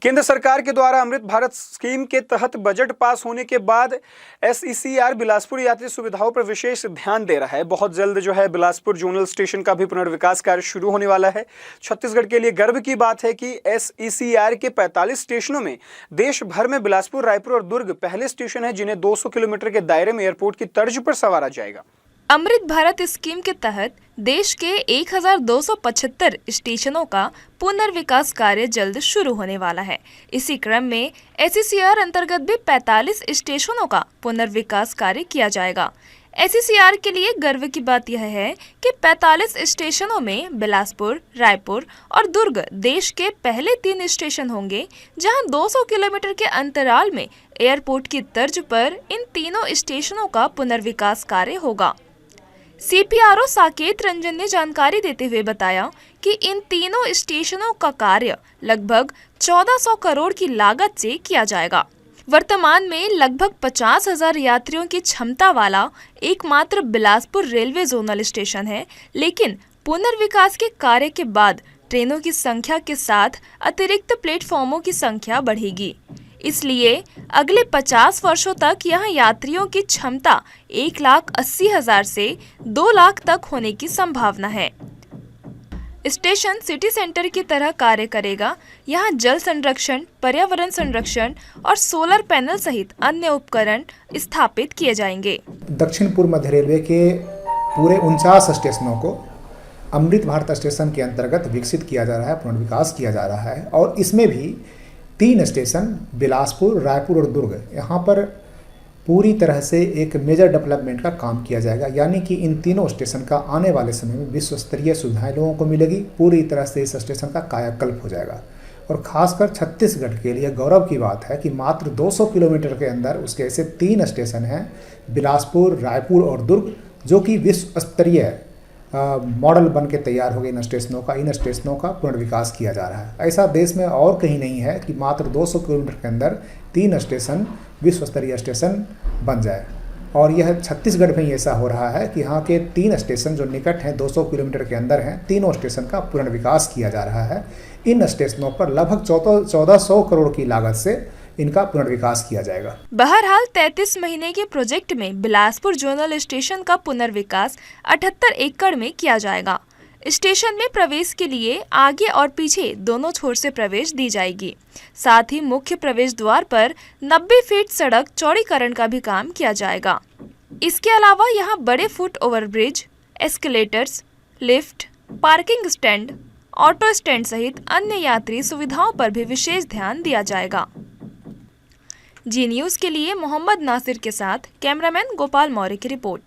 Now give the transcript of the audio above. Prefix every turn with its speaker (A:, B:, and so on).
A: केंद्र सरकार के द्वारा अमृत भारत स्कीम के तहत बजट पास होने के बाद एसईसीआर बिलासपुर यात्री सुविधाओं पर विशेष ध्यान दे रहा है। बहुत जल्द बिलासपुर जोनल स्टेशन का भी पुनर्विकास कार्य शुरू होने वाला है। छत्तीसगढ़ के लिए गर्व की बात है कि एसईसीआर के 45 स्टेशनों में देश भर में बिलासपुर, रायपुर और दुर्ग पहले स्टेशन है जिन्हें 200 किलोमीटर के दायरे में एयरपोर्ट की तर्ज पर संवारा जाएगा।
B: अमृत भारत स्कीम के तहत देश के 1275 स्टेशनों का पुनर्विकास कार्य जल्द शुरू होने वाला है। इसी क्रम में एसईसीआर अंतर्गत भी 45 स्टेशनों का पुनर्विकास कार्य किया जाएगा। एसईसीआर के लिए गर्व की बात यह है कि 45 स्टेशनों में बिलासपुर, रायपुर और दुर्ग देश के पहले 3 स्टेशन होंगे, जहां 200 किलोमीटर के अंतराल में एयरपोर्ट की तर्ज पर इन तीनों स्टेशनों का पुनर्विकास कार्य होगा। सीपीआरओ साकेत रंजन ने जानकारी देते हुए बताया कि इन तीनों स्टेशनों का कार्य लगभग 1400 करोड़ की लागत से किया जाएगा। वर्तमान में लगभग 50,000 यात्रियों की क्षमता वाला एकमात्र बिलासपुर रेलवे जोनल स्टेशन है, लेकिन पुनर्विकास के कार्य के बाद ट्रेनों की संख्या के साथ अतिरिक्त प्लेटफॉर्मों की संख्या बढ़ेगी। इसलिए अगले 50 वर्षों तक यहाँ यात्रियों की क्षमता 1,80,000 से 2 लाख तक होने की संभावना है। स्टेशन सिटी सेंटर की तरह कार्य करेगा। यहाँ जल संरक्षण, पर्यावरण संरक्षण और सोलर पैनल सहित अन्य उपकरण स्थापित किए जाएंगे।
C: दक्षिण पूर्व मध्य रेलवे के पूरे 49 स्टेशनों को अमृत भारत स्टेशन के अंतर्गत विकसित किया जा रहा है, पुनर्विकास किया जा रहा है और इसमें भी 3 स्टेशन बिलासपुर, रायपुर और दुर्ग, यहाँ पर पूरी तरह से एक मेजर डेवलपमेंट का काम किया जाएगा। यानी कि इन तीनों स्टेशन का आने वाले समय में विश्व स्तरीय सुविधाएं लोगों को मिलेगी। पूरी तरह से इस स्टेशन का कायाकल्प हो जाएगा और खासकर छत्तीसगढ़ के लिए गौरव की बात है कि मात्र 200 किलोमीटर के अंदर उसके ऐसे 3 स्टेशन हैं, बिलासपुर, रायपुर और दुर्ग, जो कि विश्व स्तरीय मॉडल बन के तैयार हो गए। इन स्टेशनों का पुनर्विकास किया जा रहा है। ऐसा देश में और कहीं नहीं है कि मात्र 200 किलोमीटर के अंदर 3 स्टेशन विश्व स्तरीय स्टेशन बन जाए और यह छत्तीसगढ़ में ही ऐसा हो रहा है कि यहाँ के 3 स्टेशन जो निकट हैं, 200 किलोमीटर के अंदर हैं, तीनों स्टेशन का पुनर्विकास किया जा रहा है। इन स्टेशनों पर लगभग 1400 करोड़ की लागत से इनका पुनर्विकास किया जाएगा।
B: बहरहाल 33 महीने के प्रोजेक्ट में बिलासपुर जोनल स्टेशन का पुनर्विकास 78 एकड़ में किया जाएगा। स्टेशन में प्रवेश के लिए आगे और पीछे दोनों छोर से प्रवेश दी जाएगी। साथ ही मुख्य प्रवेश द्वार पर 90 फीट सड़क चौड़ीकरण का भी काम किया जाएगा। इसके अलावा यहाँ बड़े foot overbridge, escalators, lift, parking stand, auto stand सहित अन्य यात्री सुविधाओं पर भी विशेष ध्यान दिया जाएगा। जी न्यूज़ के लिए मोहम्मद नासिर के साथ कैमरामैन गोपाल मौर्य की रिपोर्ट।